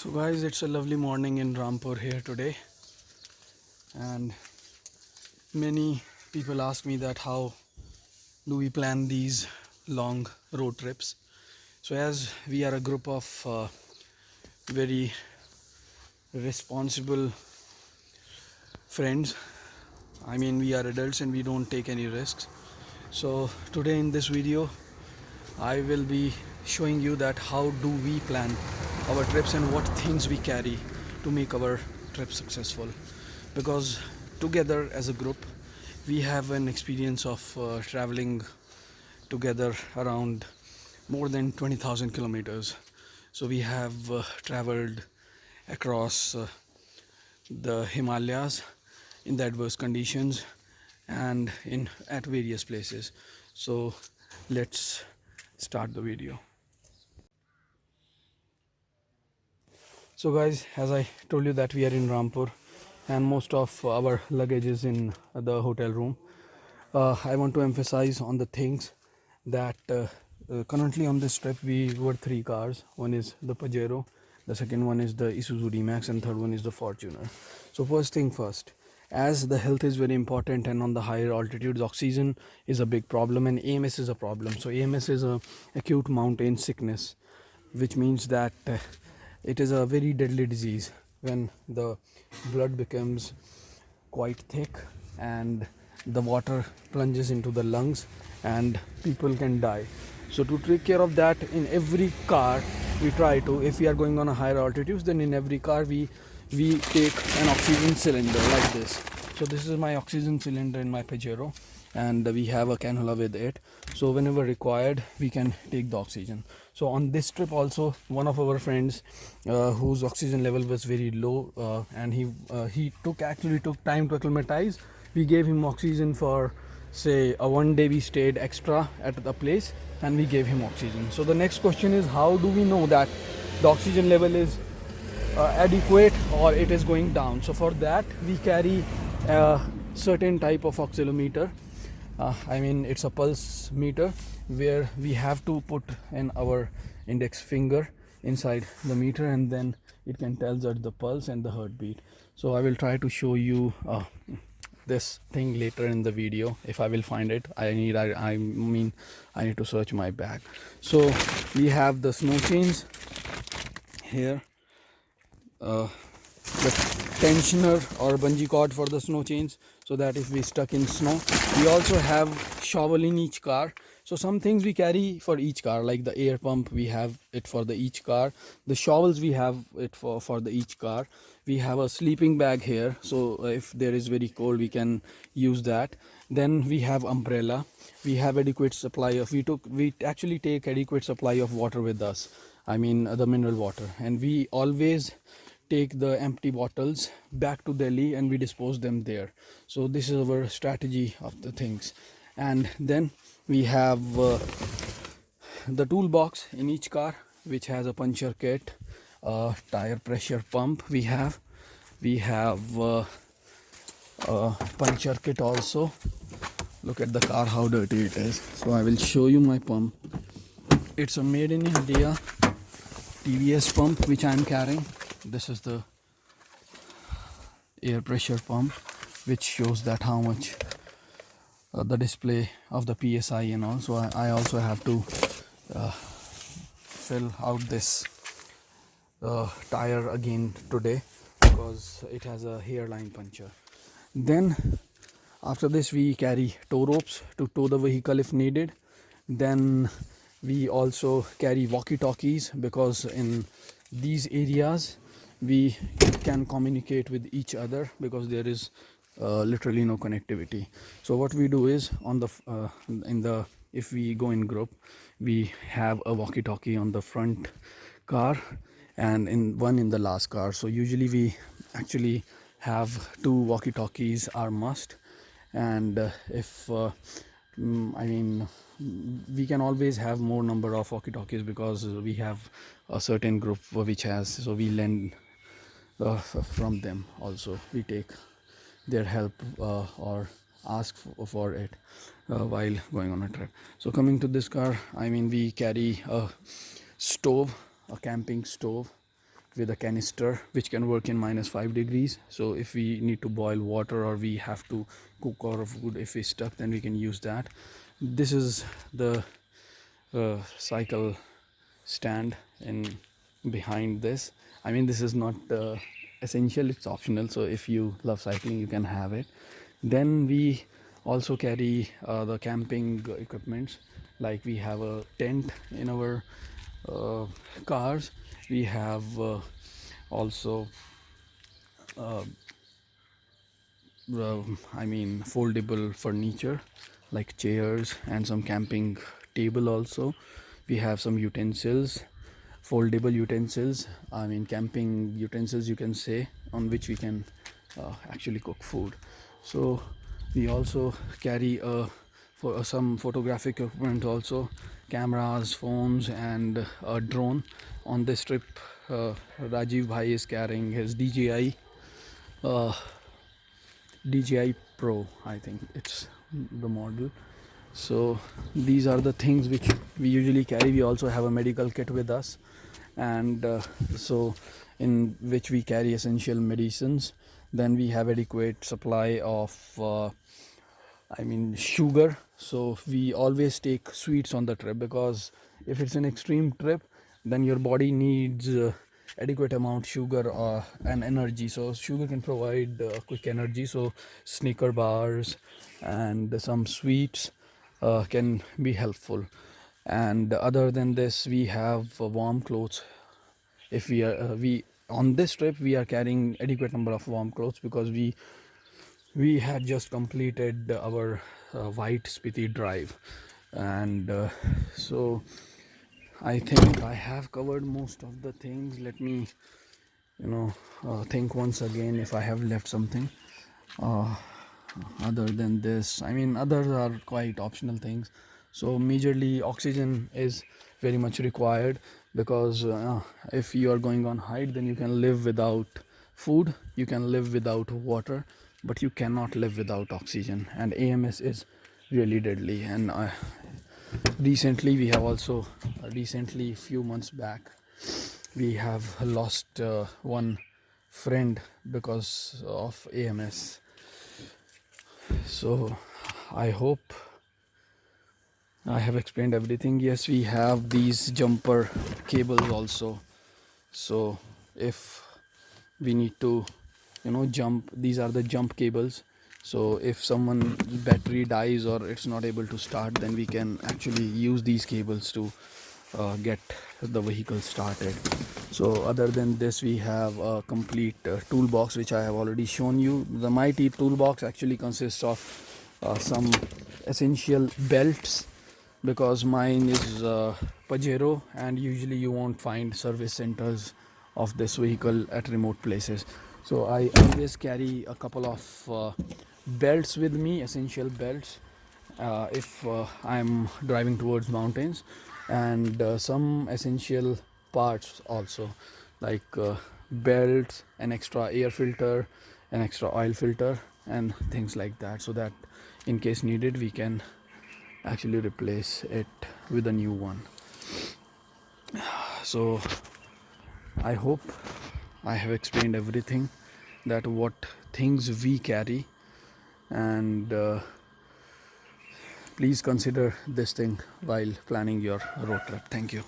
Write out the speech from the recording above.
So guys, it's a lovely morning in Rampur here today, and many people ask me that how do we plan these long road trips. So as we are a group of very responsible friends, I mean we are adults and we don't take any risks. So today in this video I will be showing you that how do we plan our trips and what things we carry to make our trip successful, because together as a group we have an experience of traveling together around more than 20,000 kilometers. So we have traveled across the Himalayas in the adverse conditions and in at various places. So let's start the video. So guys, as I told you that we are in Rampur and most of our luggage is in the hotel room. I want to emphasize on the things that currently on this trip we were three cars. One is the Pajero, the second one is the Isuzu D-Max, and third one is the Fortuner. So first thing first, as the health is very important and on the higher altitudes oxygen is a big problem and AMS is a problem. So AMS is a acute mountain sickness, which means that it is a very deadly disease when the blood becomes quite thick and the water plunges into the lungs and people can die. So to take care of that, in every car we try to, if we are going on a higher altitudes, then in every car we take an oxygen cylinder like this. So this is my oxygen cylinder in my Pajero, and we have a cannula with it, so whenever required we can take the oxygen. So on this trip also, one of our friends whose oxygen level was very low, and he actually took time to acclimatize. We gave him oxygen for say a one day. We stayed extra at the place and we gave him oxygen. So the next question is, how do we know that the oxygen level is adequate or it is going down? So for that we carry a certain type of oscillometer. I mean it's a pulse meter where we have to put in our index finger inside the meter, and then it can tell us the pulse and the heartbeat. So I will try to show you this thing later in the video if I will find it. I mean I need to search my bag. So we have the snow chains here, the tensioner or bungee cord for the snow chains, so that if we stuck in snow. We also have shovel in each car. So some things we carry for each car, like the air pump, we have it for the each car. The shovels we have it for the each car. We have a sleeping bag here, so if there is very cold we can use that. Then we have umbrella. We have adequate supply of, we actually take adequate supply of water with us. I mean the mineral water, and we always take the empty bottles back to Delhi and we dispose them there. So this is our strategy of the things. And then we have the toolbox in each car, which has a puncture kit, tire pressure pump. We have a puncture kit also. Look at the car how dirty it is. So I will show you my pump. It's a made in India TVS pump which I am carrying. This is the air pressure pump, which shows that how much the display of the PSI and all. So I also have to fill out this tire again today because it has a hairline puncture. Then after this we carry tow ropes to tow the vehicle if needed. Then we also carry walkie-talkies because in these areas we can communicate with each other because there is literally no connectivity. So what we do is on the if we go in group, we have a walkie-talkie on the front car and in the last car. So usually we actually have two walkie-talkies are must, and if I mean we can always have more number of walkie-talkies because we have a certain group which has, so we lend from them also. We take their help or ask for it while going on a trip. So coming to this car, I mean we carry a stove, a camping stove, with a canister which can work in -5 degrees. So if we need to boil water or we have to cook our food, if we stuck, then we can use that. This is the cycle stand in behind this. I mean, this is not essential, it's optional, so if you love cycling you can have it. Then we also carry the camping equipments, like we have a tent in our uh, cars. We have also I mean foldable furniture like chairs and some camping table also. We have some utensils, foldable utensils, I mean camping utensils you can say, on which we can actually cook food. So we also carry for some photographic equipment also, cameras, phones and a drone. On this trip Rajiv Bhai is carrying his uh, DJI Pro, I think it's the model. So these are the things which we usually carry. We also have a medical kit with us, and so in which we carry essential medicines. Then we have adequate supply of I mean sugar. So we always take sweets on the trip, because if it's an extreme trip, then your body needs adequate amount sugar and energy. So sugar can provide quick energy. So Snicker bars and some sweets can be helpful. And other than this, we have warm clothes. If we on this trip we are carrying adequate number of warm clothes, because we had just completed our White Spiti drive, and so I think I have covered most of the things. Let me think once again if I have left something. uh, Other than this, I mean others are quite optional things. So majorly oxygen is very much required, because if you are going on hike, then you can live without food, you can live without water, but you cannot live without oxygen. And AMS is really deadly. And recently we have also recently few months back we have lost one friend because of AMS. So I hope I have explained everything. Yes, we have these jumper cables also. So if we need to, jump, these are the jump cables. So if someone battery dies or it's not able to start, then we can actually use these cables to get the vehicle started. So other than this, we have a complete toolbox which I have already shown you. The Mighty toolbox actually consists of some essential belts, because mine is Pajero, and usually you won't find service centers of this vehicle at remote places. So I always carry a couple of belts with me, essential belts, if I'm driving towards mountains, and some essential parts also, like belts, an extra air filter, an extra oil filter, and things like that, so that in case needed we can actually replace it with a new one. So I hope I have explained everything, that what things we carry, and please consider this thing while planning your road trip. Thank you.